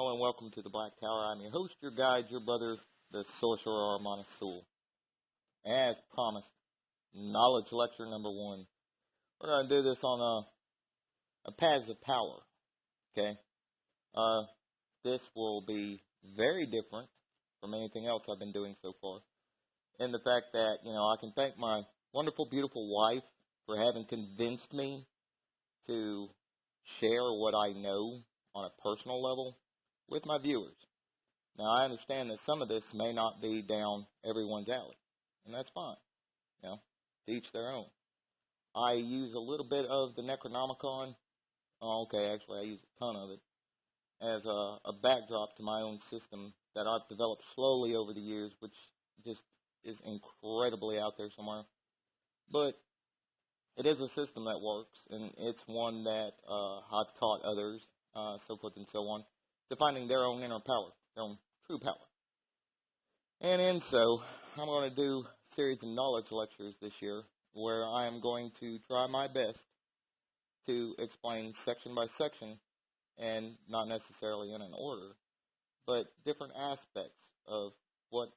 Hello and welcome to the Black Tower. I'm your host, your guide, your brother, the Sorcerer Path. As promised, knowledge lecture number 1. We're going to do this on a Paths of Power, okay? This will be very different from anything else I've been doing so far, in the fact that, I can thank my wonderful, beautiful wife for having convinced me to share what I know on a personal level with my viewers. Now, I understand that some of this may not be down everyone's alley, and that's fine, to each their own. I use a little bit of the Necronomicon, actually I use a ton of it, as a backdrop to my own system that I've developed slowly over the years, which just is incredibly out there somewhere. But it is a system that works, and it's one that I've taught others, so forth and so on, to finding their own inner power, their own true power. And in so, I'm going to do a series of knowledge lectures this year, where I am going to try my best to explain section by section, and not necessarily in an order, but different aspects of what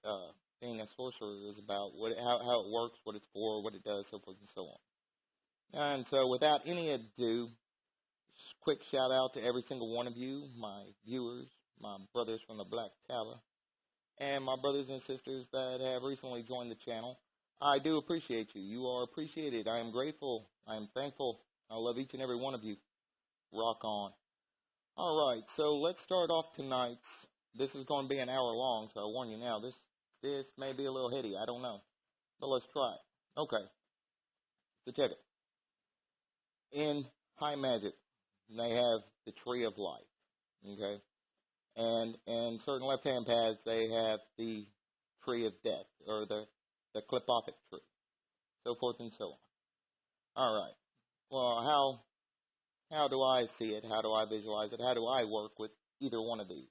being a sorcerer is about, how it works, what it's for, what it does, so forth and so on. And so, without any ado, just quick shout out to every single one of you, my viewers, my brothers from the Black Tower, and my brothers and sisters that have recently joined the channel. I do appreciate you. You are appreciated. I am grateful. I am thankful. I love each and every one of you. Rock on. Alright, so let's start off tonight's. This is going to be an hour long, so I warn you now, this may be a little heady. I don't know. But let's try it. Okay. So check it. In high magic, they have the tree of life, okay? And in certain left-hand paths, they have the tree of death, or the clipothic tree, so forth and so on. All right. Well, how do I see it? How do I visualize it? How do I work with either one of these?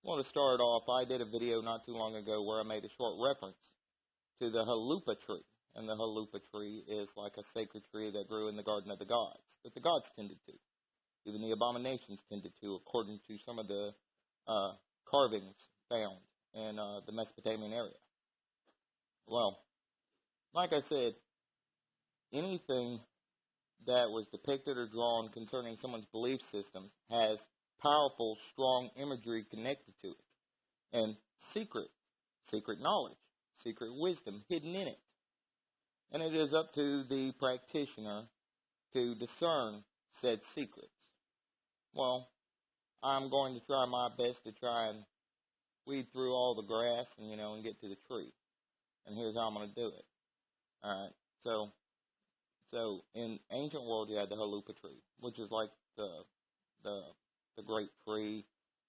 Well, to start off, I did a video not too long ago where I made a short reference to the halupa tree. And the halupa tree is like a sacred tree that grew in the Garden of the Gods, that the gods tended to. Even the abominations tended to, according to some of the carvings found in the Mesopotamian area. Well, like I said, anything that was depicted or drawn concerning someone's belief systems has powerful, strong imagery connected to it, and secret knowledge, secret wisdom hidden in it. And it is up to the practitioner to discern said secrets. Well, I'm going to try my best to try and weed through all the grass and, and get to the tree. And here's how I'm going to do it. Alright, so in ancient world you had the halupa tree, which is like the great tree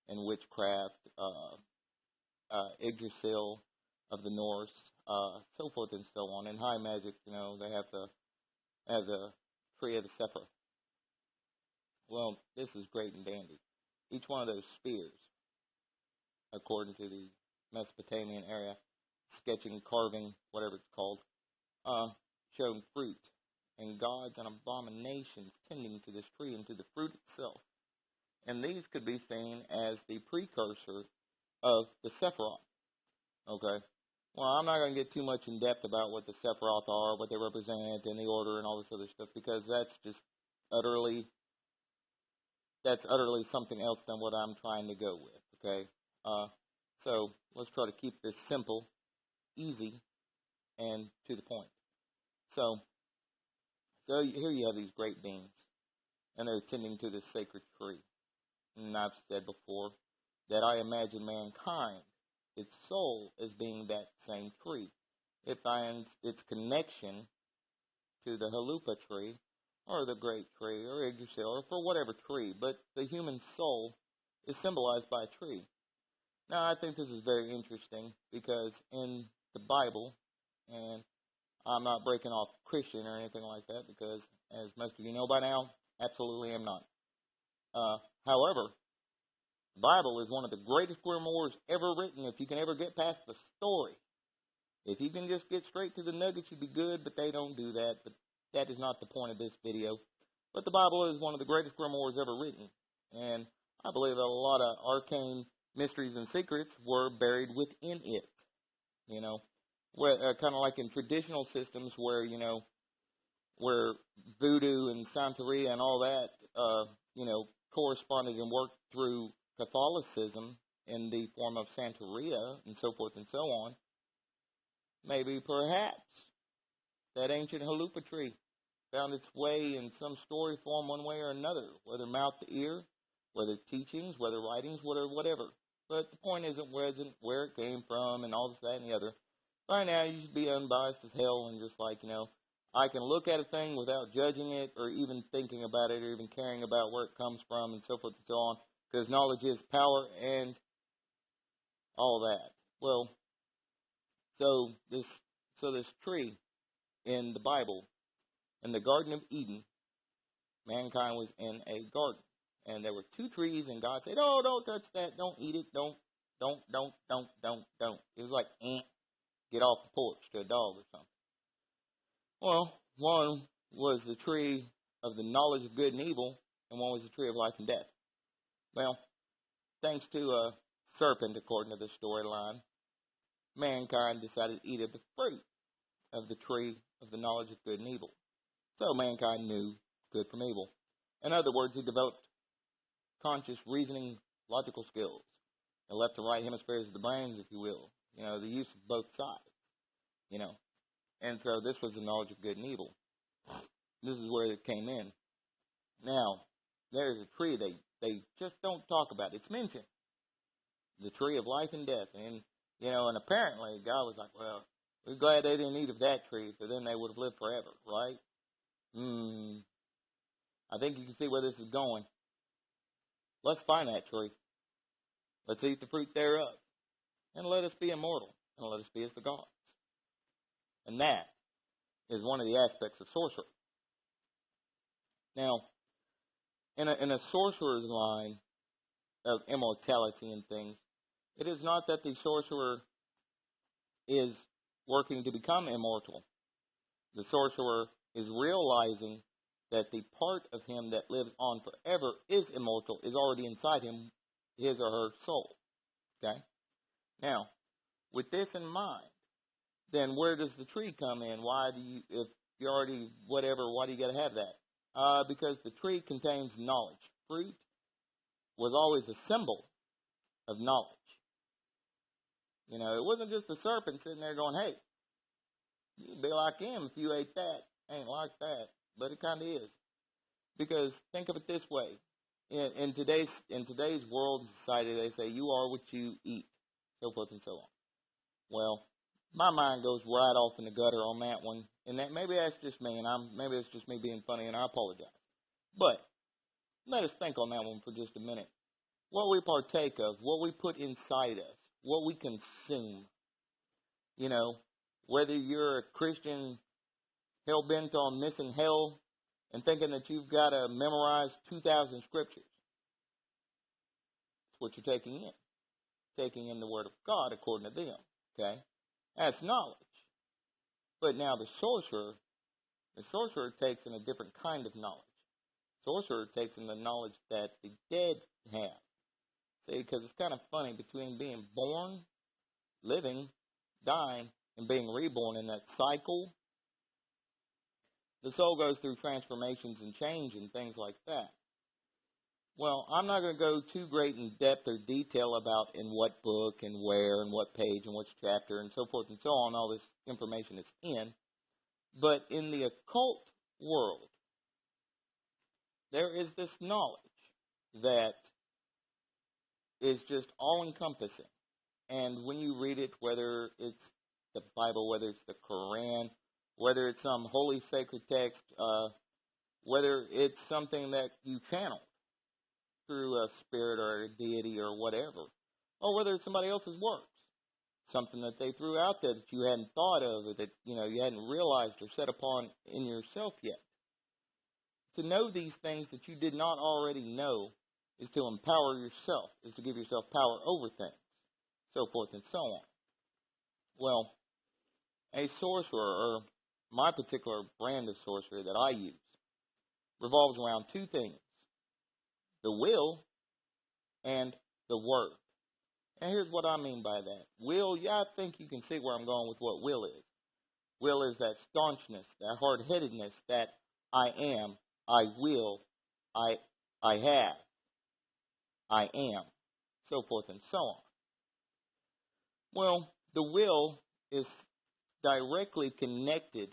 in witchcraft, Yggdrasil of the Norse, so forth and so on. In high magic, they have the tree of the Sephiroth. Well, this is great and dandy. Each one of those spears, according to the Mesopotamian area, sketching, carving, whatever it's called, showing fruit, and gods and abominations tending to this tree and to the fruit itself. And these could be seen as the precursor of the Sephiroth. Okay? Well, I'm not going to get too much in depth about what the Sephiroth are, what they represent, and the order, and all this other stuff, because that's just utterly something else than what I'm trying to go with, okay? So let's try to keep this simple, easy, and to the point. So here you have these great beings, and they're tending to this sacred tree. And I've said before that I imagine mankind, its soul, as being that same tree. It finds its connection to the halupa tree, or the great tree, or Yggdrasil, or for whatever tree, but the human soul is symbolized by a tree. Now, I think this is very interesting, because in the Bible, and I'm not breaking off Christian or anything like that, because, as most of you know by now, absolutely am not. However, the Bible is one of the greatest grimoires ever written, if you can ever get past the story. If you can just get straight to the nuggets, you'd be good, but they don't do that. But that is not the point of this video. But the Bible is one of the greatest grimoires ever written. And I believe that a lot of arcane mysteries and secrets were buried within it. You know, where kind of like in traditional systems where, you know, where voodoo and Santeria and all that, you know, corresponded and worked through Catholicism in the form of Santeria and so forth and so on. Maybe, perhaps, that ancient halupa tree found its way in some story form one way or another, whether mouth to ear, whether teachings, whether writings, whatever. But the point isn't where it came from and all this, that, and the other. Right now, you should be unbiased as hell and just like, you know, I can look at a thing without judging it or even thinking about it or even caring about where it comes from and so forth and so on, because knowledge is power and all that. Well, so this tree in the Bible, in the Garden of Eden, mankind was in a garden. And there were two trees, and God said, oh, don't touch that, don't eat it, don't. It was like, get off the porch to a dog or something. Well, one was the tree of the knowledge of good and evil, and one was the tree of life and death. Well, thanks to a serpent, according to the storyline, mankind decided to eat of the fruit of the tree of the knowledge of good and evil. So mankind knew good from evil. In other words, he developed conscious reasoning, logical skills, the left and right hemispheres of the brains, if you will. You know, the use of both sides, you know. And so this was the knowledge of good and evil. This is where it came in. Now, there's a tree they just don't talk about. It's mentioned. The tree of life and death. And, you know, and apparently God was like, well, we're glad they didn't eat of that tree, for then they would have lived forever, right? I think you can see where this is going. Let's find that tree. Let's eat the fruit thereof. And let us be immortal. And let us be as the gods. And that is one of the aspects of sorcery. Now, in a sorcerer's line of immortality and things, it is not that the sorcerer is working to become immortal. The sorcerer is realizing that the part of him that lives on forever is immortal, is already inside him, his or her soul. Okay? Now, with this in mind, then where does the tree come in? Why do you, if you're already whatever, why do you got to have that? Because the tree contains knowledge. Fruit was always a symbol of knowledge. You know, it wasn't just a serpent sitting there going, hey, you'd be like him if you ate that. Ain't like that. But it kind of is. Because think of it this way. In today's world and society, they say you are what you eat, so forth and so on. Well, my mind goes right off in the gutter on that one. And that maybe that's just me, and maybe it's just me being funny, and I apologize. But let us think on that one for just a minute. What we partake of, what we put inside us, what we consume. You know, whether you're a Christian hell-bent on missing hell and thinking that you've got to memorize 2,000 scriptures. That's what you're taking in. Taking in the Word of God according to them. Okay? That's knowledge. But now the sorcerer takes in a different kind of knowledge. Sorcerer takes in the knowledge that the dead have. See, because it's kind of funny between being born, living, dying, and being reborn in that cycle. The soul goes through transformations and change and things like that. Well, I'm not going to go too great in depth or detail about in what book and where and what page and which chapter and so forth and so on, all this information is in. But in the occult world, there is this knowledge that is just all-encompassing. And when you read it, whether it's the Bible, whether it's the Quran, whether it's some holy sacred text, whether it's something that you channel through a spirit or a deity or whatever, or whether it's somebody else's works, something that they threw out there that you hadn't thought of or that, you know, you hadn't realized or set upon in yourself yet. To know these things that you did not already know is to empower yourself, is to give yourself power over things, so forth and so on. Well, a sorcerer, or my particular brand of sorcery that I use, revolves around two things. The will and the Word. And here's what I mean by that. Will, I think you can see where I'm going with what will is. Will is that staunchness, that hard-headedness, that I am, I will, I have, I am, so forth and so on. Well, the will is directly connected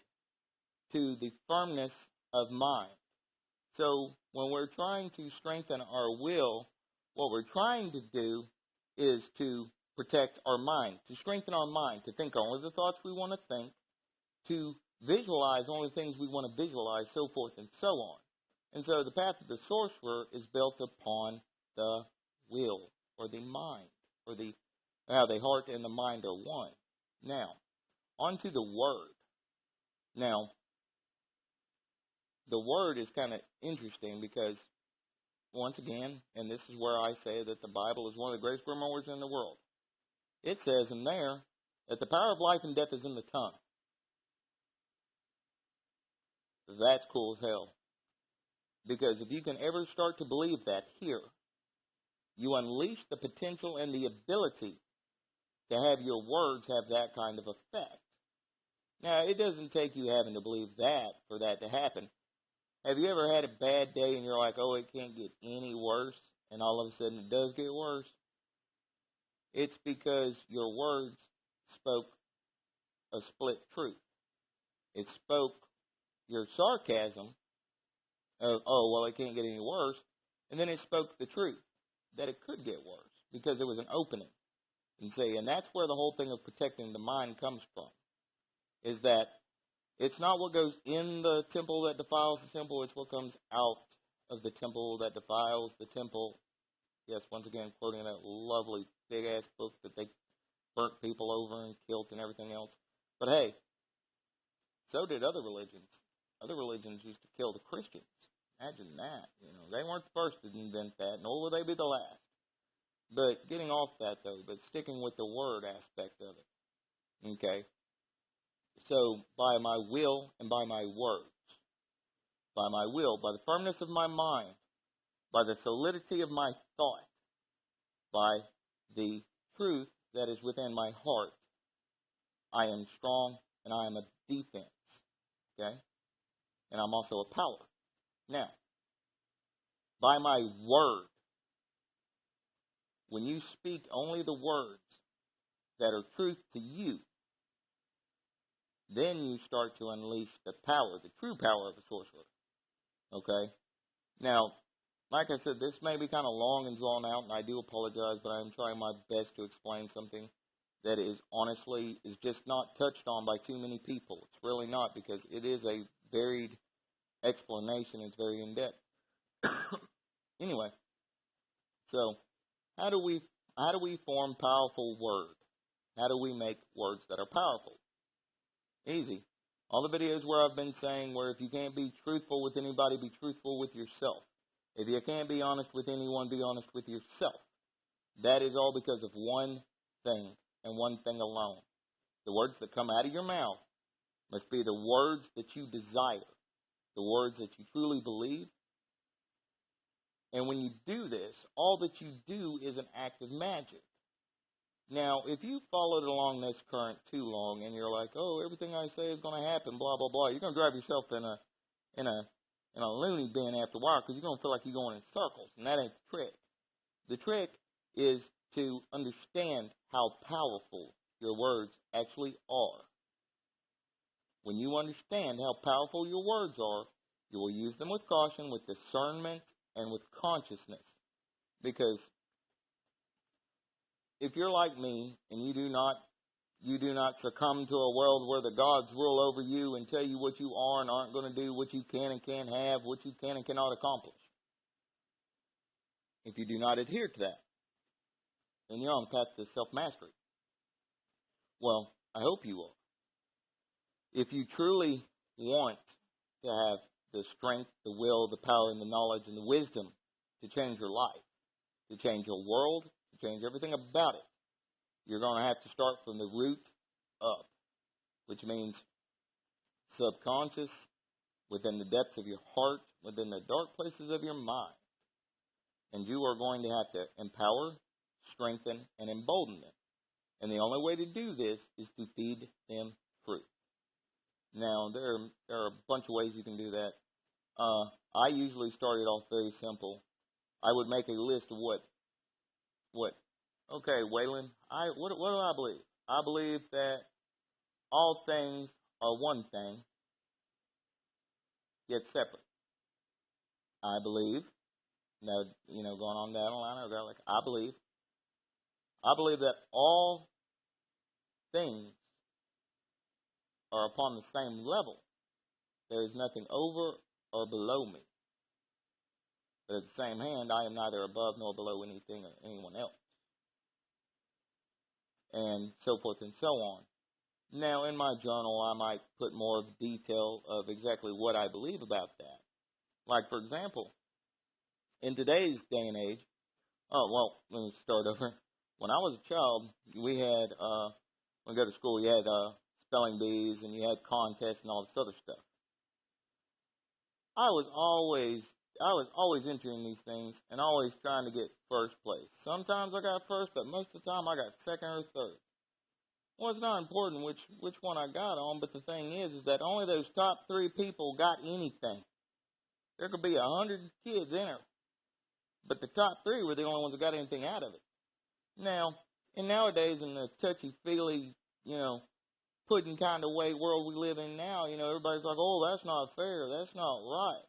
to the firmness of mind. So when we're trying to strengthen our will, what we're trying to do is to protect our mind, to strengthen our mind, to think only the thoughts we want to think, to visualize only things we want to visualize, so forth and so on. And so the path of the sorcerer is built upon the will, or the mind, or how the heart and the mind are one. Now, onto the Word. Now, the Word is kind of interesting because, once again, and this is where I say that the Bible is one of the greatest grammar words in the world. It says in there that the power of life and death is in the tongue. That's cool as hell. Because if you can ever start to believe that here, you unleash the potential and the ability to have your words have that kind of effect. Now, it doesn't take you having to believe that for that to happen. Have you ever had a bad day and you're like, oh, it can't get any worse, and all of a sudden it does get worse? It's because your words spoke a split truth. It spoke your sarcasm of, oh, well, it can't get any worse, and then it spoke the truth, that it could get worse, because there was an opening. And see, and that's where the whole thing of protecting the mind comes from, is that it's not what goes in the temple that defiles the temple, it's what comes out of the temple that defiles the temple. Yes, once again, quoting that lovely big-ass book that they burnt people over and killed and everything else. But hey, so did other religions. Other religions used to kill the Christians. Imagine that. They weren't the first to invent that, nor will they be the last. But getting off that, though, but sticking with the Word aspect of it. Okay? So, by my will and by my words, by my will, by the firmness of my mind, by the solidity of my thought, by the truth that is within my heart, I am strong and I am a defense. Okay? And I'm also a power. Now, by my word, when you speak only the words that are truth to you, then you start to unleash the power, the true power of a sorcerer. Okay? Now, like I said, this may be kind of long and drawn out, and I do apologize, but I am trying my best to explain something that is honestly is just not touched on by too many people. It's really not, because it is a varied explanation. It's very in-depth. Anyway, so how do we form powerful words? How do we make words that are powerful? Easy. All the videos where I've been saying where if you can't be truthful with anybody, be truthful with yourself. If you can't be honest with anyone, be honest with yourself. That is all because of one thing and one thing alone. The words that come out of your mouth must be the words that you desire, the words that you truly believe. And when you do this, all that you do is an act of magic. Now, if you followed along this current too long and you're like, oh, everything I say is going to happen, blah, blah, blah, you're going to drive yourself in a loony bin after a while, because you're going to feel like you're going in circles, and that ain't the trick. The trick is to understand how powerful your words actually are. When you understand how powerful your words are, you will use them with caution, with discernment, and with consciousness. Because if you're like me and you do not succumb to a world where the gods rule over you and tell you what you are and aren't going to do, what you can and can't have, what you can and cannot accomplish. If you do not adhere to that, then you're on the path to self-mastery. Well, I hope you are. If you truly want to have the strength, the will, the power, and the knowledge, and the wisdom to change your life, to change your world, to change everything about it, you're going to have to start from the root up, which means subconscious, within the depths of your heart, within the dark places of your mind. And you are going to have to empower, strengthen, and embolden them. And the only way to do this is to feed them fruit. Now, there are a bunch of ways you can do that. I usually started off very simple. I would make a list of okay, Waylon, what do I believe? I believe that all things are one thing, yet separate. I believe, now, going on down the line, I go like, I believe that all things are upon the same level. There is nothing over or below me. But at the same hand, I am neither above nor below anything or anyone else. And so forth and so on. Now, in my journal, I might put more of detail of exactly what I believe about that. Like, for example, in today's day and age, let me start over. When I was a child, we had, when we go to school, you had spelling bees and you had contests and all this other stuff. I was always entering these things and always trying to get first place. Sometimes I got first, but most of the time I got second or third. Well, it's not important which one I got on, but the thing is that only those top 3 people got anything. There could be 100 kids in it, but the top 3 were the only ones that got anything out of it. Now, and nowadays in the touchy-feely, pudding kind of way world we live in now, everybody's like, oh, that's not fair, that's not right.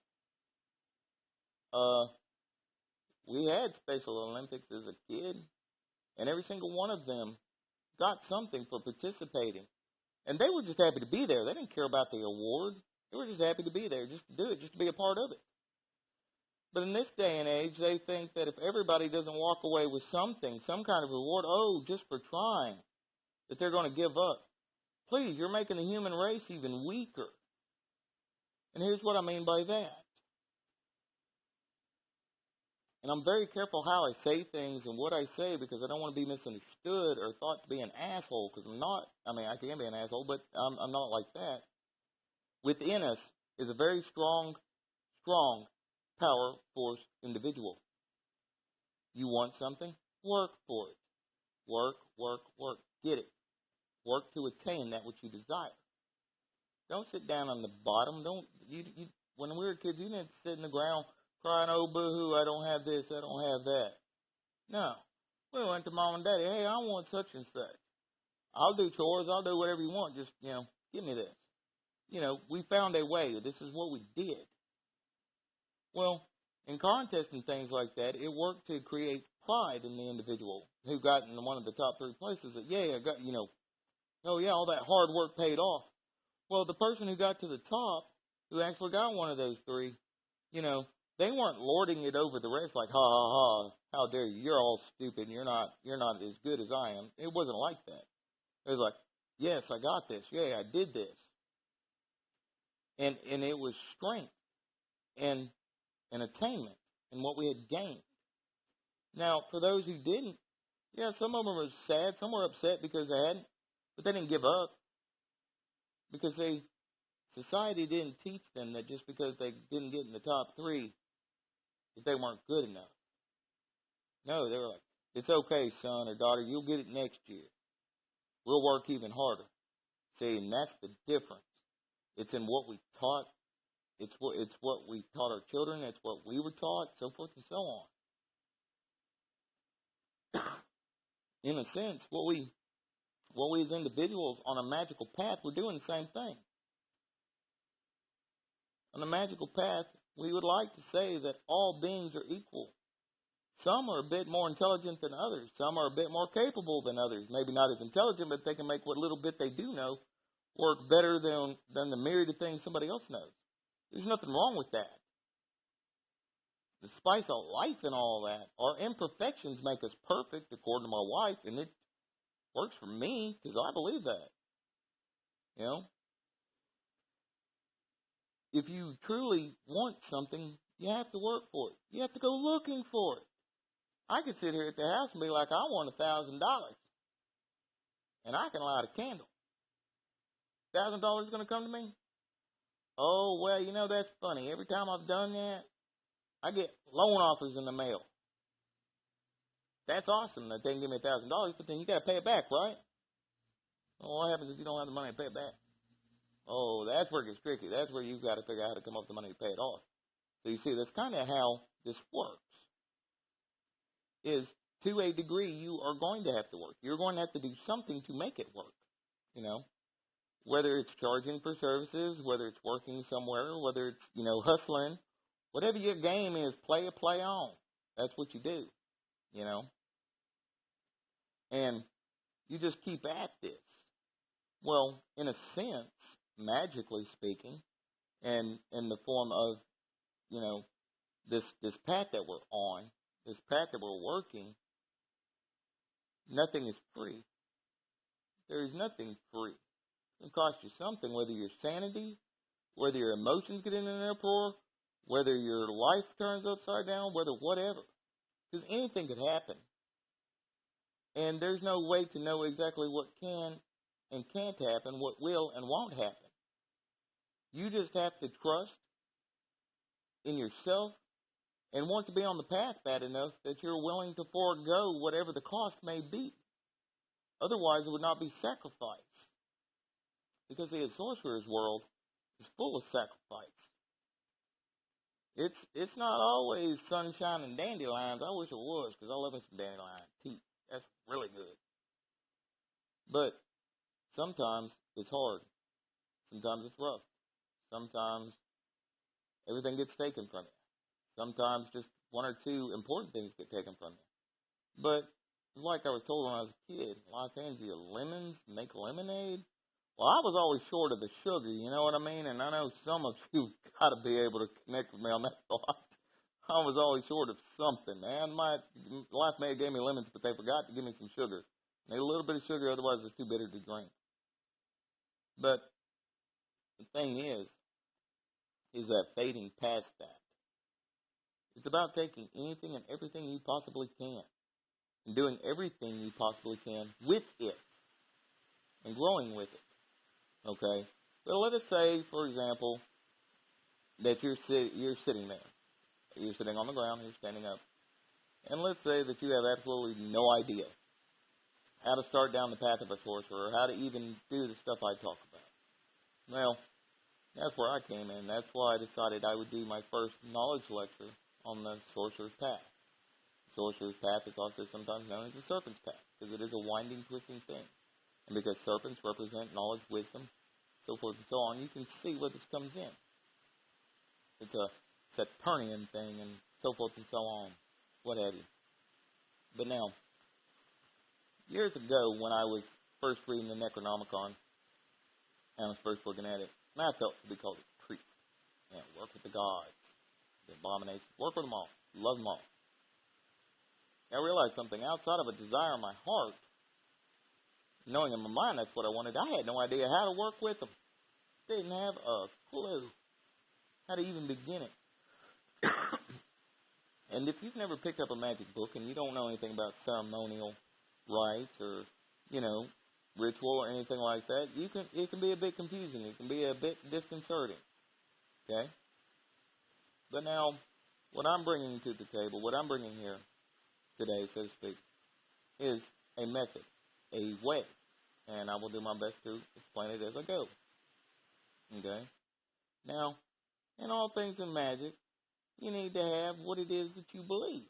We had Special Olympics as a kid, and every single one of them got something for participating. And they were just happy to be there. They didn't care about the award. They were just happy to be there, just to do it, just to be a part of it. But in this day and age, they think that if everybody doesn't walk away with something, some kind of reward, just for trying, that they're going to give up. Please, you're making the human race even weaker. And here's what I mean by that. And I'm very careful how I say things and what I say because I don't want to be misunderstood or thought to be an asshole because I'm not. I can be an asshole, but I'm not like that. Within us is a very strong power force individual. You want something? Work for it. Work. Get it. Work to attain that which you desire. Don't sit down on the bottom. When we were kids, you didn't sit in the ground crying, oh, boo-hoo, I don't have this, I don't have that. No. We went to mom and daddy, hey, I want such and such. I'll do chores, I'll do whatever you want, just, give me this. We found a way. This is what we did. Well, in contests and things like that, it worked to create pride in the individual who got in one of the top 3 places that, I got, oh, yeah, all that hard work paid off. Well, the person who got to the top, who actually got one of those 3, they weren't lording it over the rest like, ha, ha, ha, how dare you, you're all stupid, and you're not as good as I am. It wasn't like that. It was like, yes, I got this, yeah, I did this. And it was strength and attainment in what we had gained. Now, for those who didn't, some of them were sad, some were upset because they hadn't, but they didn't give up. Because society didn't teach them that just because they didn't get in the top 3, that they weren't good enough. No, they were like, it's okay, son or daughter, you'll get it next year. We'll work even harder. See, and that's the difference. It's in what we taught. It's what we taught our children. It's what we were taught, so forth and so on. In a sense, what we as individuals on a magical path, we're doing the same thing. On the magical path, we would like to say that all beings are equal. Some are a bit more intelligent than others. Some are a bit more capable than others. Maybe not as intelligent, but they can make what little bit they do know work better than the myriad of things somebody else knows. There's nothing wrong with that. The spice of life and all that, our imperfections make us perfect according to my wife, and it works for me because I believe that. If you truly want something, you have to work for it. You have to go looking for it. I could sit here at the house and be like, I want $1,000. And I can light a candle. $1,000 going to come to me? Oh, well, that's funny. Every time I've done that, I get loan offers in the mail. that's awesome that they can give me $1,000, but then you got to pay it back, right? Well, what happens if you don't have the money to pay it back? Oh, that's where it gets tricky. That's where you've got to figure out how to come up with the money to pay it off. So you see, that's kind of how this works. Is to a degree, you are going to have to work. You're going to have to do something to make it work, you know. Whether it's charging for services, whether it's working somewhere, whether it's, you know, hustling, whatever your game is, play on. That's what you do, you know. And you just keep at this. Well, in a sense, magically speaking, and in the form of, you know, this path that we're on, this path that we're working, nothing is free. There is nothing free. It's going to cost you something, whether your sanity, whether your emotions get in an uproar, whether your life turns upside down, whether whatever. Because anything could happen. And there's no way to know exactly what can and can't happen, what will and won't happen. You just have to trust in yourself and want to be on the path bad enough that you're willing to forego whatever the cost may be. Otherwise, it would not be sacrifice. Because the sorcerer's world is full of sacrifice. It's not always sunshine and dandelions. I wish it was, because I love me some dandelion tea. That's really good. But sometimes it's hard. Sometimes it's rough. Sometimes everything gets taken from you. Sometimes just one or two important things get taken from you. But like I was told when I was a kid, life hands you lemons, make lemonade. Well, I was always short of the sugar, you know what I mean? And I know some of you got to be able to connect with me on that thought. I was always short of something, man. My life may have gave me lemons, but they forgot to give me some sugar. Need a little bit of sugar, otherwise it's too bitter to drink. But the thing is that fading past that. It's about taking anything and everything you possibly can and doing everything you possibly can with it and growing with it. Okay? So let us say, for example, that you're sitting there. You're sitting on the ground, you're standing up. And let's say that you have absolutely no idea how to start down the path of a sorcerer or how to even do the stuff I talk about. Well, that's where I came in. That's why I decided I would do my first knowledge lecture on the Sorcerers Path. The Sorcerers Path is also sometimes known as the Serpent's Path, because it is a winding, twisting thing. And because serpents represent knowledge, wisdom, so forth and so on, you can see where this comes in. It's a Saturnian thing and so forth and so on, what have you. But now, years ago when I was first reading the Necronomicon, and I was first looking at it, and I felt to be called a priest. You know, work with the gods, the abominations, work with them all, love them all. I realized something outside of a desire in my heart, knowing in my mind that's what I wanted. I had no idea how to work with them. Didn't have a clue how to even begin it. And if you've never picked up a magic book and you don't know anything about ceremonial rites or, you know, ritual or anything like that, it can be a bit confusing. It can be a bit disconcerting. Okay? But now, what I'm bringing to the table, what I'm bringing here today, so to speak, is a method, a way. And I will do my best to explain it as I go. Okay? Now, in all things in magic, you need to have what it is that you believe.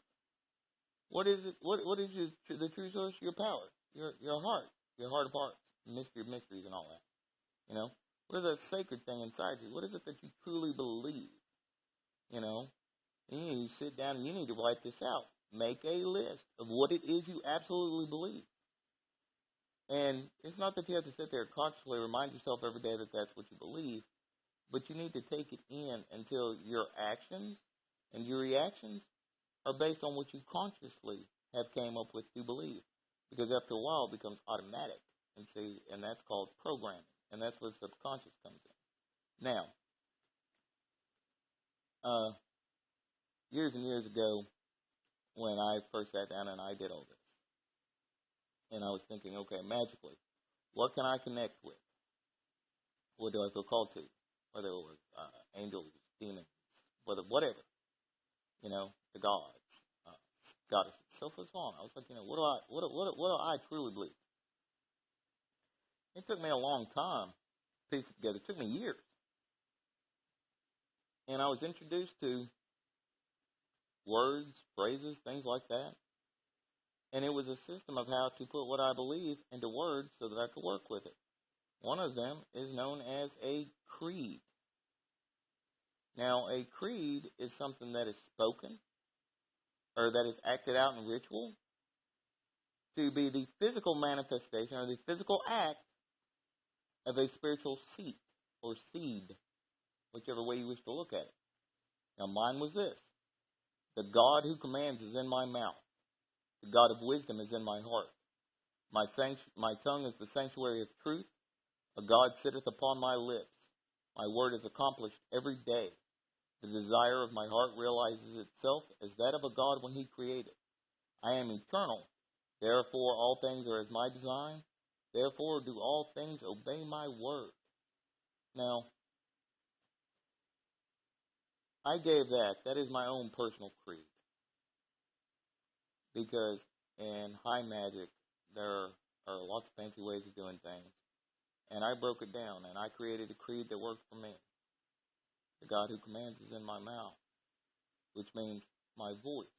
What is it? What is the true source of your power? Your heart of hearts, mystery of mysteries, and all that. You know, what is that sacred thing inside you? What is it that you truly believe? You know, and you sit down and you need to write this out. Make a list of what it is you absolutely believe. And it's not that you have to sit there and consciously remind yourself every day that that's what you believe, but you need to take it in until your actions and your reactions are based on what you consciously have came up with to believe. Because after a while, it becomes automatic. And that's called programming. And that's where subconscious comes in. Now, years and years ago, when I first sat down and I did all this, and I was thinking, okay, magically, what can I connect with? What do I feel called to? Whether it was angels, demons, whatever, you know, the gods, goddess itself was on. I was like, what do I truly believe? It took me a long time to piece it together. It took me years. And I was introduced to words, phrases, things like that. And it was a system of how to put what I believe into words so that I could work with it. One of them is known as a creed. Now, a creed is something that is spoken, or that is acted out in ritual, to be the physical manifestation, or the physical act of a spiritual seat, or seed, whichever way you wish to look at it. Now, mine was this. The God who commands is in my mouth. The God of wisdom is in my heart. My tongue is the sanctuary of truth. A God sitteth upon my lips. My word is accomplished every day. The desire of my heart realizes itself as that of a God when he created. I am eternal. Therefore all things are as my design. Therefore do all things obey my word. Now, I gave that. That is my own personal creed. Because in high magic, there are lots of fancy ways of doing things. And I broke it down, and I created a creed that worked for me. The God who commands is in my mouth, which means my voice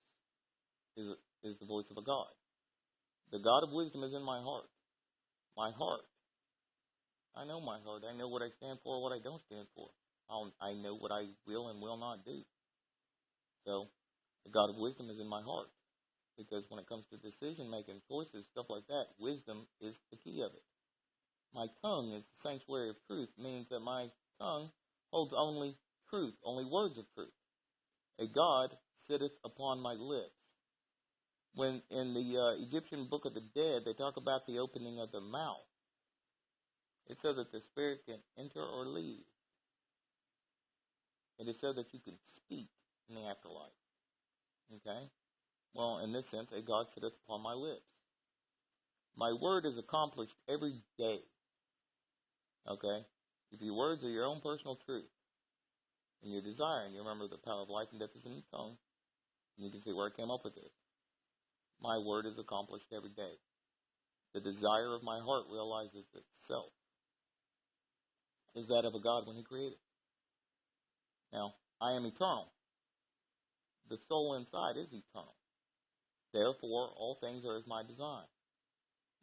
is the voice of a God. The God of wisdom is in my heart. My heart. I know my heart. I know what I stand for, what I don't stand for. I know what I will and will not do. So, the God of wisdom is in my heart. Because when it comes to decision-making, choices, stuff like that, wisdom is the key of it. My tongue is the sanctuary of truth, means that my tongue holds only truth, only words of truth. A God sitteth upon my lips. When in the Egyptian Book of the Dead, they talk about the opening of the mouth. It's so that the spirit can enter or leave. It is so that you can speak in the afterlife. Okay? Well, in this sense, a God sitteth upon my lips. My word is accomplished every day. Okay? If your words are your own personal truth, and your desire, and you remember the power of life and death is in your tongue, and you can see where I came up with this. My word is accomplished every day. The desire of my heart realizes itself is that of a God when he created. Now, I am eternal. The soul inside is eternal. Therefore, all things are as my design.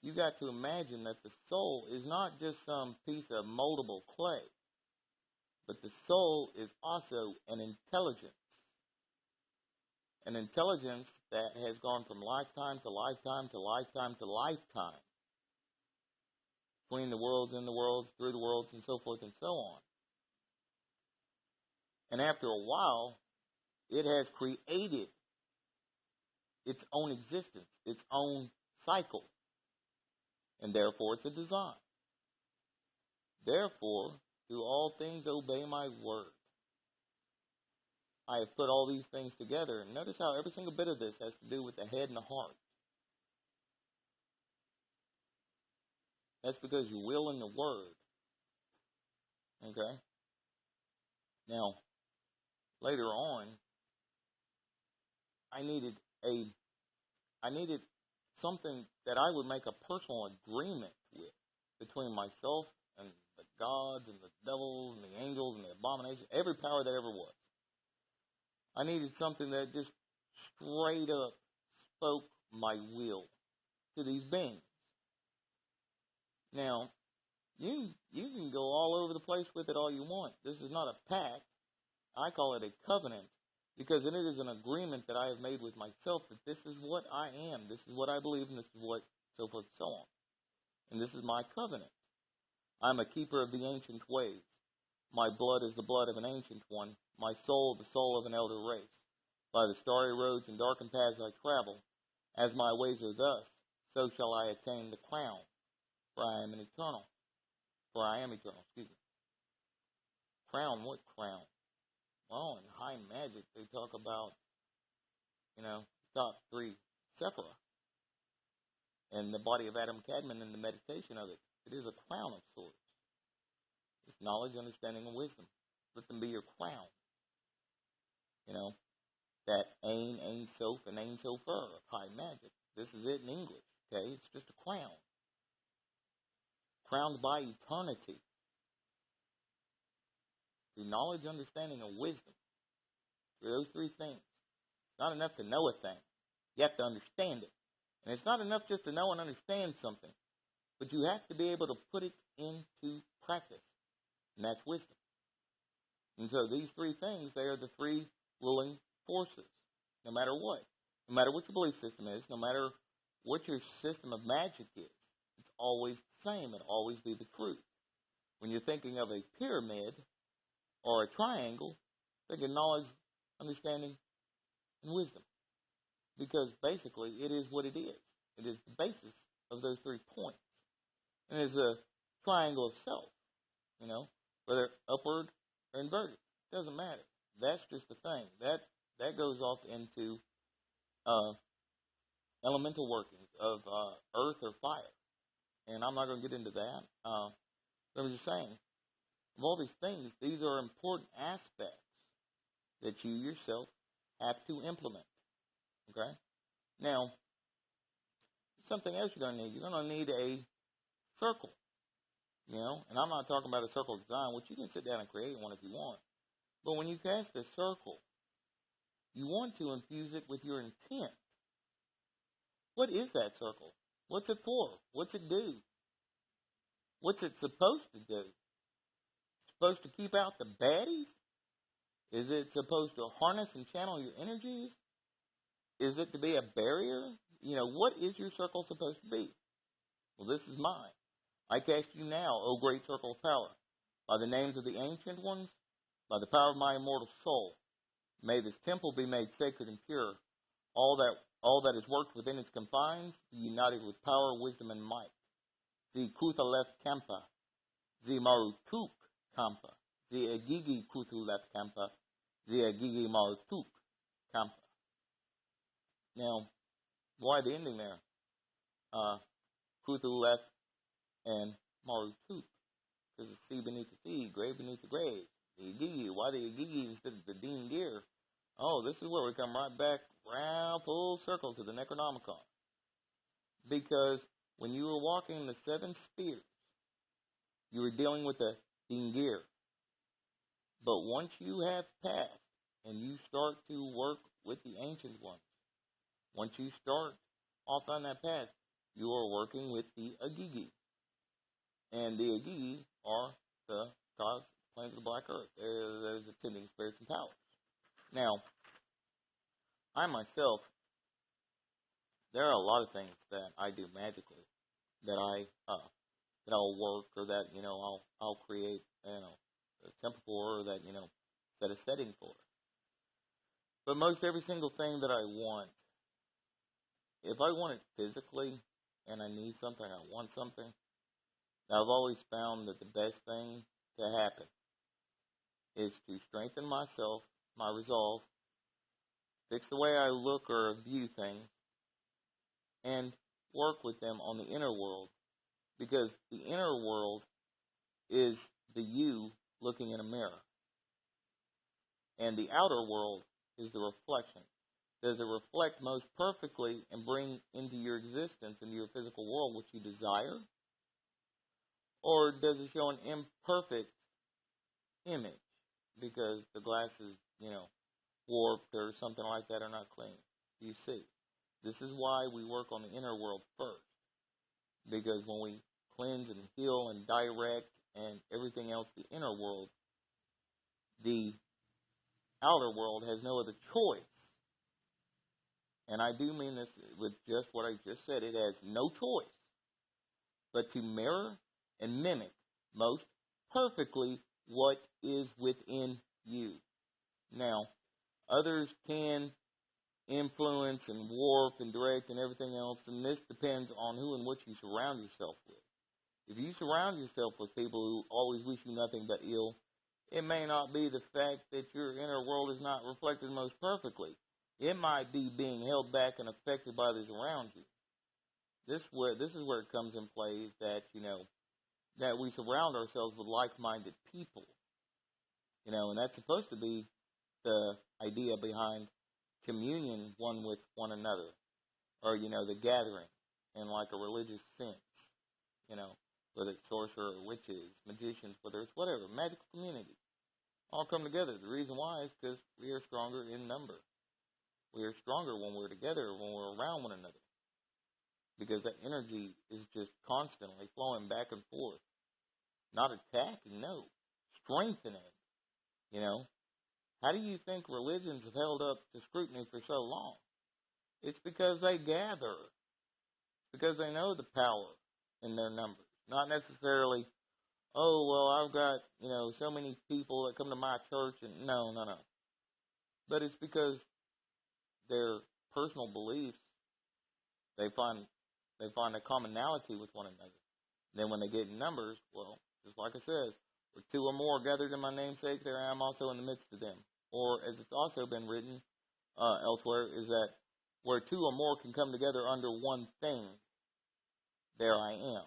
You got to imagine that the soul is not just some piece of moldable clay, but the soul is also an intelligence. An intelligence that has gone from lifetime to lifetime to lifetime to lifetime. Between the worlds, in the worlds, through the worlds, and so forth and so on. And after a while, it has created its own existence, its own cycle. And therefore, it's a design. Therefore, do all things obey my word. I have put all these things together, and notice how every single bit of this has to do with the head and the heart. That's because you will in the word. Okay? Now, later on, I needed something that I would make a personal agreement with between myself and the gods and the devils and the angels and the abominations, every power that ever was. I needed something that just straight up spoke my will to these beings. Now, you can go all over the place with it all you want. This is not a pact. I call it a covenant because it is an agreement that I have made with myself that this is what I am, this is what I believe, and this is what, so forth and so on. And this is my covenant. I'm a keeper of the ancient ways. My blood is the blood of an ancient one. My soul, the soul of an elder race. By the starry roads and darkened paths I travel. As my ways are thus, so shall I attain the crown. For I am eternal. Crown, what crown? Well, in high magic, they talk about, top 3 sephira. And the body of Adam Cadman and the meditation of it. It is a crown of sorts. It's knowledge, understanding, and wisdom. Let them be your crown. that Ein Sof, and Ein Sofer of high magic. This is it in English, okay? It's just a crown. Crowned by eternity. Through knowledge, understanding, and wisdom. Through those three things. It's not enough to know a thing. You have to understand it. And it's not enough just to know and understand something. But you have to be able to put it into practice. And that's wisdom. And so these three things, they are the three ruling forces. No matter what. No matter what your belief system is, no matter what your system of magic is, it's always the same. It'll always be the truth. When you're thinking of a pyramid or a triangle, think of knowledge, understanding, and wisdom. Because basically, it is what it is. It is the basis of those 3 points. And it's a triangle of self, whether upward or inverted. It doesn't matter. That's just the thing. That goes off into elemental workings of earth or fire. And I'm not going to get into that. But I'm just saying, of all these things, these are important aspects that you yourself have to implement. Okay? Now, something else you're going to need. You're going to need a circle. And I'm not talking about a circle design, which you can sit down and create one if you want. But when you cast a circle, you want to infuse it with your intent. What is that circle? What's it for? What's it do? What's it supposed to do? Supposed to keep out the baddies? Is it supposed to harness and channel your energies? Is it to be a barrier? What is your circle supposed to be? Well, this is mine. I cast you now, O great circle of power, by the names of the ancient ones, by the power of my immortal soul. May this temple be made sacred and pure. All that is worked within its confines be united with power, wisdom, and might. Zi Kutha left Kampa, Zi Marutuk Kampa, Zi Agigi Kutu left Kampa, Zi Agigi Marutuk Kampa. Now, why the ending there? Kuthu left and Marutuk, because the sea beneath the sea, grave beneath the grave. The Agigi, why the Agigi instead of the Dean Gear? Oh, this is where we come right back round full circle to the Necronomicon. Because when you were walking the 7 spheres, you were dealing with the Dean Gear. But once you have passed and you start to work with the Ancient Ones, once you start off on that path, you are working with the Agigi. And the Agigi are the gods, planes of the Black Earth. Those attending spirits and powers. Now, I myself, there are a lot of things that I do magically that I'll work, or that I'll create a temple for, or that set a setting for. But most every single thing that I want, if I want it physically and I need something, I want something, I've always found that the best thing to happen is to strengthen myself, my resolve, fix the way I look or view things, and work with them on the inner world, because the inner world is the you looking in a mirror, and the outer world is the reflection. Does it reflect most perfectly and bring into your existence, into your physical world, what you desire? Or does it show an imperfect image because the glass is, warped or something like that, or not clean? You see, this is why we work on the inner world first. Because when we cleanse and heal and direct and everything else, the inner world, the outer world has no other choice. And I do mean this with just what I just said. It has no choice but to mirror and mimic most perfectly what is within you. Now, others can influence and warp and direct and everything else, and this depends on who and what you surround yourself with. If you surround yourself with people who always wish you nothing but ill, it may not be the fact that your inner world is not reflected most perfectly. It might be being held back and affected by those around you. This is where it comes in play that, that we surround ourselves with like-minded people. And that's supposed to be the idea behind communion one with one another, or, the gathering in like a religious sense, whether it's sorcerer or witches, magicians, whether it's whatever, magical community, all come together. The reason why is because we are stronger in number. We are stronger when we're together, when we're around one another, because that energy is just constantly flowing back and forth. Not attacking, no. Strengthening, How do you think religions have held up to scrutiny for so long? It's because they gather. Because they know the power in their numbers. Not necessarily, oh, well, I've got, so many people that come to my church, and no. But it's because their personal beliefs, they find a commonality with one another. Then when they get in numbers, well, just like it says, where two or more gathered in my namesake, there I am also in the midst of them. Or, as it's also been written elsewhere, is that where two or more can come together under one thing, there I am.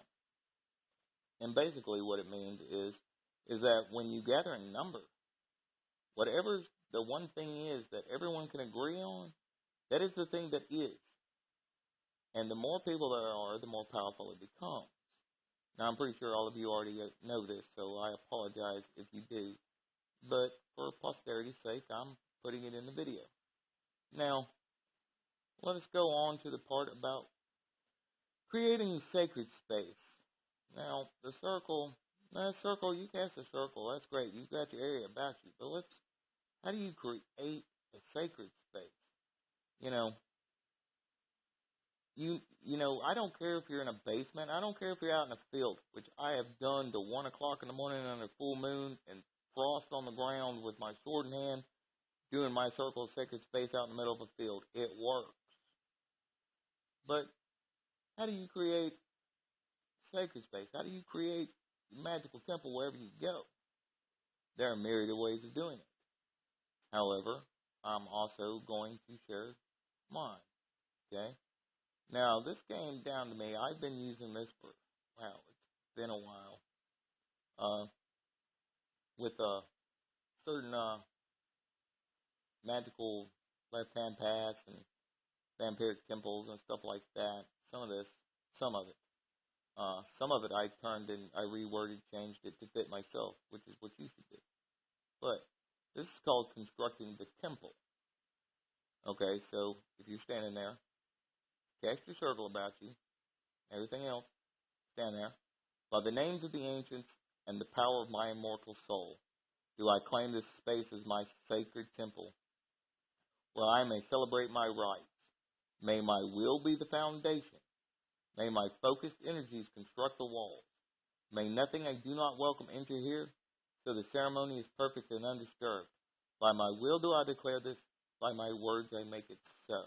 And basically what it means is that when you gather in number, whatever the one thing is that everyone can agree on, that is the thing that is. And the more people there are, the more powerful it becomes. Now, I'm pretty sure all of you already know this, so I apologize if you do. But for posterity's sake, I'm putting it in the video. Now, let us go on to the part about creating sacred space. Now, the circle, you cast a circle, that's great. You've got your area about you. But how do you create a sacred space? I don't care if you're in a basement. I don't care if you're out in a field, which I have done to 1 o'clock in the morning under full moon and frost on the ground with my sword in hand, doing my circle of sacred space out in the middle of a field. It works. But how do you create sacred space? How do you create a magical temple wherever you go? There are myriad of ways of doing it. However, I'm also going to share mine. Okay? Now, this came down to me. I've been using this for, it's been a while. With certain magical left-hand paths and vampiric temples and stuff like that. Some of it. Some of it I turned and I reworded, changed it to fit myself, which is what you should do. But this is called constructing the temple. Okay, so if you're standing there, cast your circle about you, everything else, stand there. By the names of the ancients and the power of my immortal soul, do I claim this space as my sacred temple, where I may celebrate my rights. May my will be the foundation. May my focused energies construct the walls. May nothing I do not welcome enter here, so the ceremony is perfect and undisturbed. By my will do I declare this, by my words I make it so.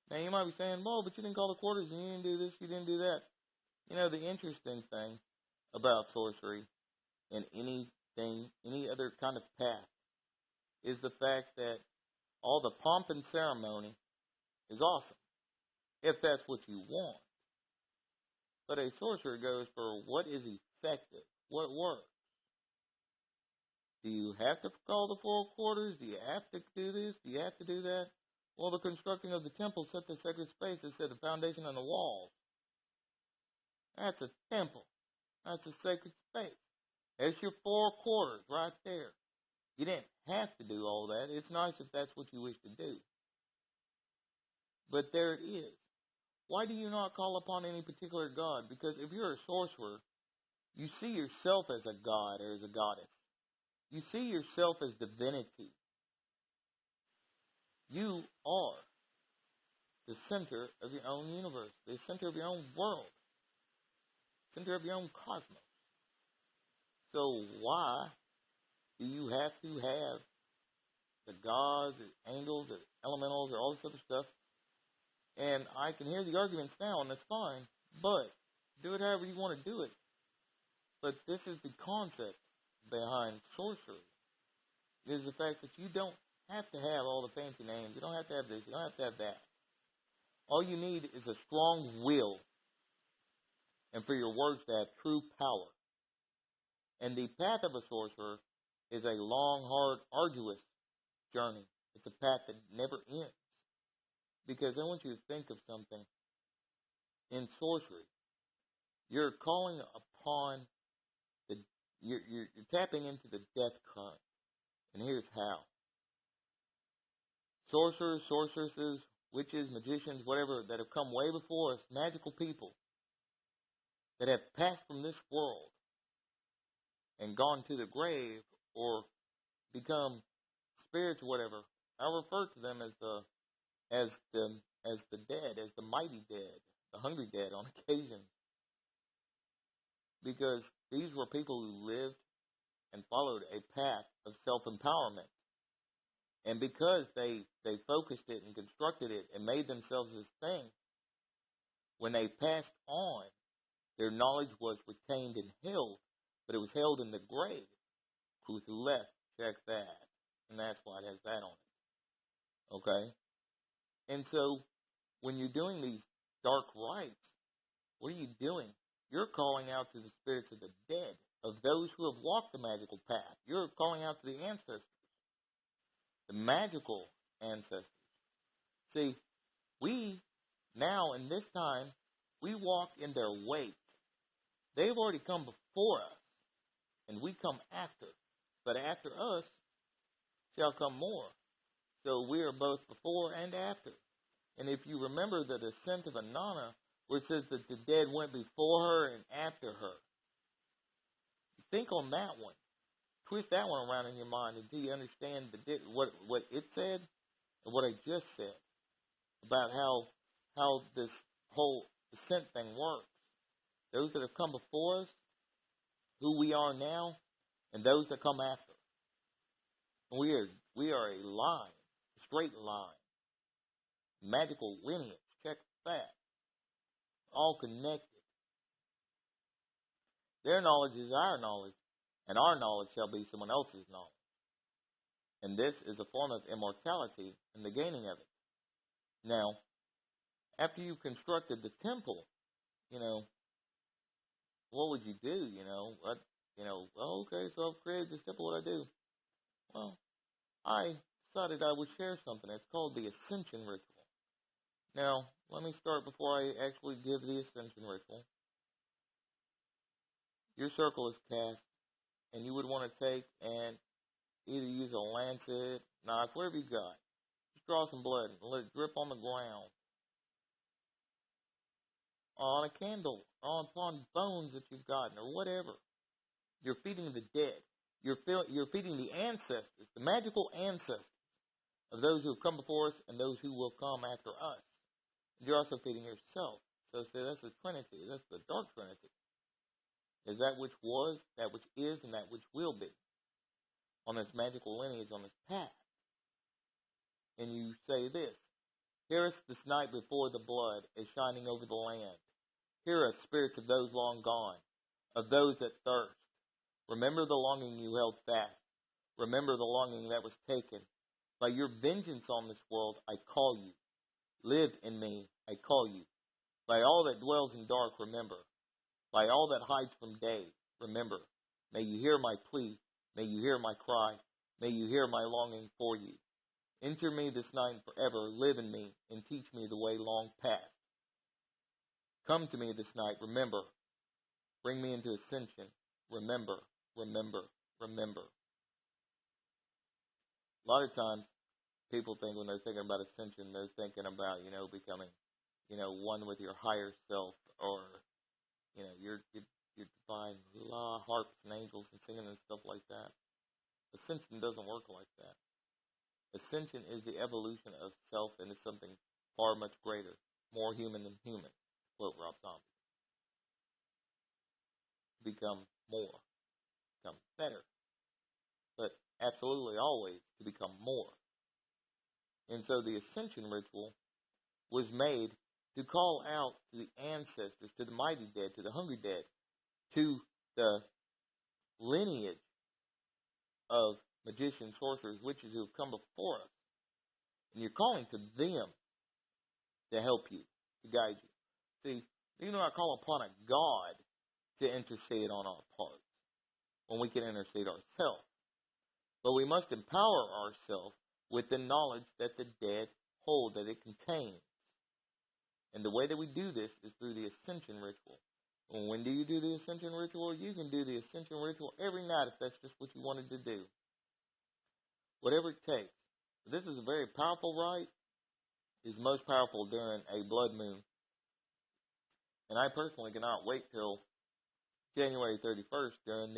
Now you might be saying, well, but you didn't call the quarters, and you didn't do this, you didn't do that. The interesting thing about sorcery and any other kind of path, is the fact that all the pomp and ceremony is awesome, if that's what you want. But a sorcerer goes for what is effective, what works. Do you have to call the four quarters? Do you have to do this? Do you have to do that? Well, the constructing of the temple set the sacred space. It said the foundation and the walls. That's a temple. That's a sacred space. There's your four quarters right there. You didn't have to do all that. It's nice if that's what you wish to do. But there it is. Why do you not call upon any particular god? Because if you're a sorcerer, you see yourself as a god or as a goddess. You see yourself as divinity. You are the center of your own universe, the center of your own world, center of your own cosmos. So why do you have to have the gods, or angels, or elementals, or all this other stuff? And I can hear the arguments now, and that's fine, but do it however you want to do it. But this is the concept behind sorcery, is the fact that you don't have to have all the fancy names. You don't have to have this. You don't have to have that. All you need is a strong will, and for your words to have true power. And the path of a sorcerer is a long, hard, arduous journey It's a path that never ends. Because I want you to think of something. In sorcery, you're calling upon you're tapping into the death current. And here's how. Sorcerers, sorceresses, witches, magicians, whatever, that have come way before us, magical people, that have passed from this world and gone to the grave or become spirits or whatever, I refer to them as the dead, as the mighty dead, the hungry dead on occasion. Because these were people who lived and followed a path of self-empowerment. And because they focused it and constructed it and made themselves this thing, when they passed on, their knowledge was retained and held, but it was held in the grave. Who's left, check that. And that's why it has that on it. Okay? And so, when you're doing these dark rites, what are you doing? You're calling out to the spirits of the dead, of those who have walked the magical path. You're calling out to the ancestors, the magical ancestors. See, we, now in this time, we walk in their wake. They've already come before us, and we come after. But after us shall come more. So we are both before and after. And if you remember the descent of Inanna, where it says that the dead went before her and after her, think on that one. Twist that one around in your mind until you understand what it said and what I just said about how this whole descent thing works. Those that have come before us, who we are now, and those that come after. And we are a line, a straight line. Magical lineage, check that. All connected. Their knowledge is our knowledge, and our knowledge shall be someone else's knowledge. And this is a form of immortality and the gaining of it. Now, after you've constructed the temple, what would you do, well, okay, so I've created this temple, what do I do? Well, I decided I would share something. It's called the Ascension ritual. Now, let me start before I actually give the Ascension ritual. Your circle is cast, and you would want to take and either use a lancet, knife, whatever you got. Just draw some blood and let it drip on the ground. Or on a candle, or upon bones that you've gotten, or whatever. You're feeding the dead. You're feeding the ancestors, the magical ancestors of those who have come before us and those who will come after us. And you're also feeding yourself. So say that's the Trinity. That's the Dark Trinity. Is that which was, that which is, and that which will be. On this magical lineage, on this path. And you say this. Hear us this night before the blood is shining over the land. Hear us, spirits of those long gone, of those that thirst. Remember the longing you held fast. Remember the longing that was taken. By your vengeance on this world, I call you. Live in me, I call you. By all that dwells in dark, remember. By all that hides from day, remember. May you hear my plea. May you hear my cry. May you hear my longing for you. Enter me this night and forever. Live in me and teach me the way long past. Come to me this night. Remember. Bring me into ascension. Remember. Remember. Remember. A lot of times, people think when they're thinking about ascension, they're thinking about, becoming, one with your higher self, or, your divine harps and angels and singing and stuff like that. Ascension doesn't work like that. Ascension is the evolution of self into something far much greater, more human than human, to quote Rob Zombie. Become more, become better, but absolutely always to become more. And so the Ascension ritual was made to call out to the ancestors, to the mighty dead, to the hungry dead, to the lineage of magicians, sorcerers, witches who have come before us. And you're calling to them to help you, to guide you. See, you do not call upon a God to intercede on our parts when we can intercede ourselves. But we must empower ourselves with the knowledge that the dead hold, that it contains. And the way that we do this is through the Ascension ritual. And when do you do the Ascension ritual? You can do the Ascension ritual every night if that's just what you wanted to do. Whatever it takes. This is a very powerful rite. It's most powerful during a blood moon. And I personally cannot wait till January 31st during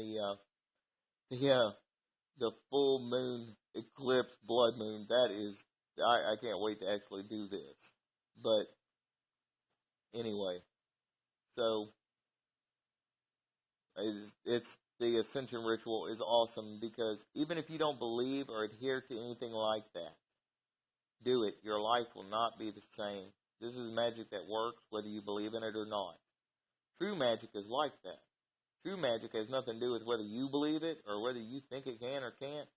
the full moon eclipse blood moon. That is, I can't wait to actually do this. But anyway, so it's the Ascension ritual is awesome because even if you don't believe or adhere to anything like that, do it. Your life will not be the same. This is magic that works whether you believe in it or not. True magic is like that. True magic has nothing to do with whether you believe it or whether you think it can or can't.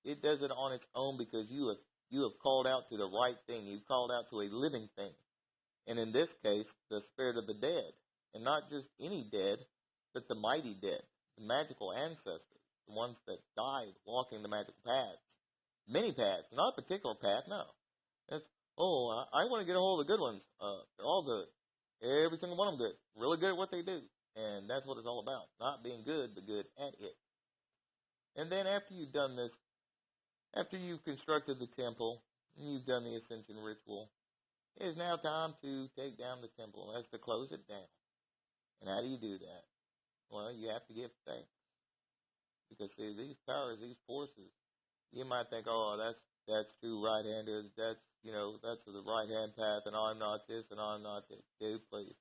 It does it on its own because you have called out to the right thing. You've called out to a living thing. And in this case, the spirit of the dead. And not just any dead, but the mighty dead, the magical ancestors, the ones that died walking the magical paths. Many paths, not a particular path, no. It's, I want to get a hold of the good ones. They're all good. Every single one of them good. Really good at what they do. And that's what it's all about. Not being good, but good at it. And then after you've done this, after you've constructed the temple, and you've done the Ascension ritual, it is now time to take down the temple. That's to close it down. And how do you do that? Well, you have to give thanks. Because see, these powers, these forces, you might think, that's too right-handed, that's the right-hand path, and I'm not this, and I'm not this. Dude, please,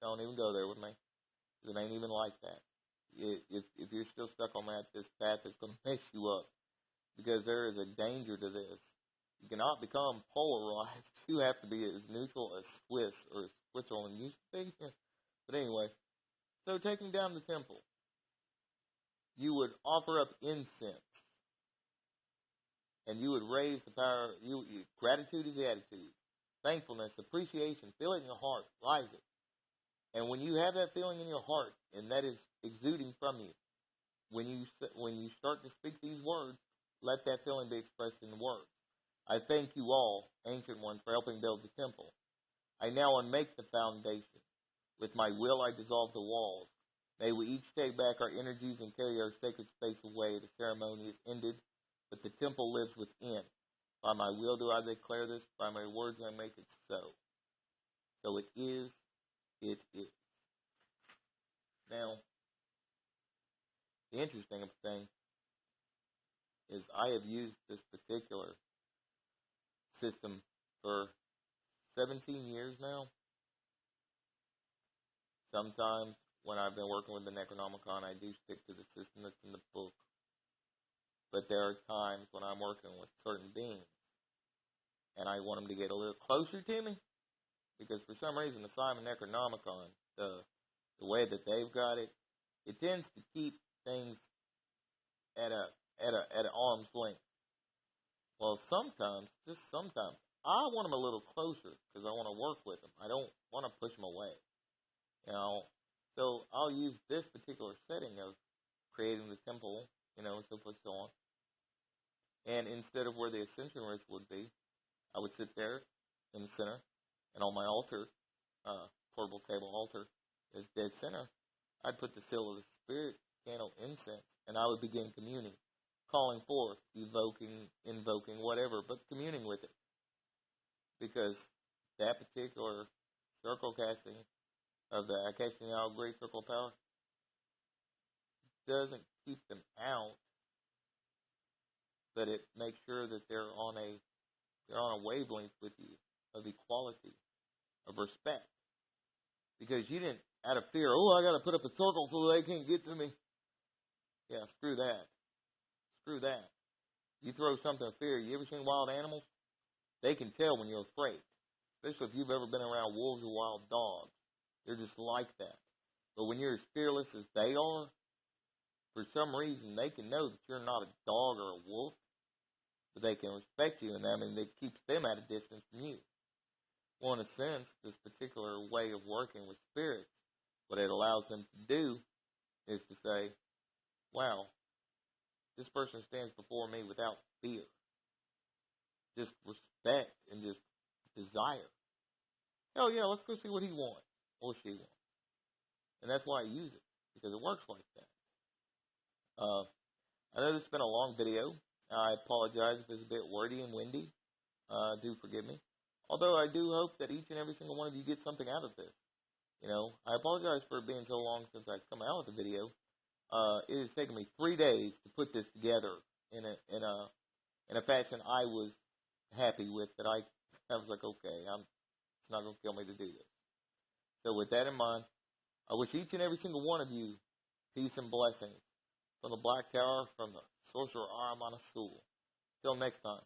don't even go there with me. It ain't even like that. If you're still stuck on that, this path is going to mess you up. Because there is a danger to this. You cannot become polarized. You have to be as neutral as Swiss or Switzerland used to be. But anyway, so taking down the temple, you would offer up incense. And you would raise the power. Gratitude is the attitude. Thankfulness, appreciation, feel it in your heart, rise it. And when you have that feeling in your heart, and that is exuding from you, when you start to speak these words, let that feeling be expressed in the words. I thank you all, ancient ones, for helping build the temple. I now unmake the foundation. With my will I dissolve the walls. May we each take back our energies and carry our sacred space away. The ceremony is ended, but the temple lives within. By my will do I declare this, by my words I make it so. So it is, it is. Now, the interesting thing is I have used this particular system for 17 years now. Sometimes when I've been working with the Necronomicon, I do stick to the system that's in the book. But there are times when I'm working with certain beings, and I want them to get a little closer to me, because for some reason the Simon Necronomicon, the way that they've got it, it tends to keep things at an arm's length. Well, just sometimes, I want them a little closer because I want to work with them. I don't want to push them away. So I'll use this particular setting of creating the temple, and so forth and so on. And instead of where the Ascension ritual would be, I would sit there in the center, and on my altar, portable table altar, is dead center, I'd put the seal of the Spirit, candle, incense, and I would begin communing, calling forth, invoking, whatever, but communing with it. Because that particular circle casting of the Ascension Great Circle of Power doesn't keep them out, but it makes sure that they're on a wavelength with you of equality, of respect. Because you didn't, out of fear, I got to put up a circle so they can't get to me. Yeah, screw that. Screw that. You throw something of fear. You ever seen wild animals? They can tell when you're afraid. Especially if you've ever been around wolves or wild dogs. They're just like that. But when you're as fearless as they are, for some reason, they can know that you're not a dog or a wolf. But they can respect you, and it keeps them at a distance from you. Well, in a sense, this particular way of working with spirits, what it allows them to do is to say, wow, this person stands before me without fear. just respect and just desire. Hell yeah, let's go see what he wants or she wants. And that's why I use it, because it works like that. I know this has been a long video. I apologize if it's a bit wordy and windy. Do forgive me. Although I do hope that each and every single one of you get something out of this. You know, I apologize for it being so long since I've come out with the video. It has taken me 3 days to put this together in a fashion I was happy with. That I was like, okay, it's not going to kill me to do this. So with that in mind, I wish each and every single one of you peace and blessings from the Black Tower, from the Sorcerer Path. Till next time.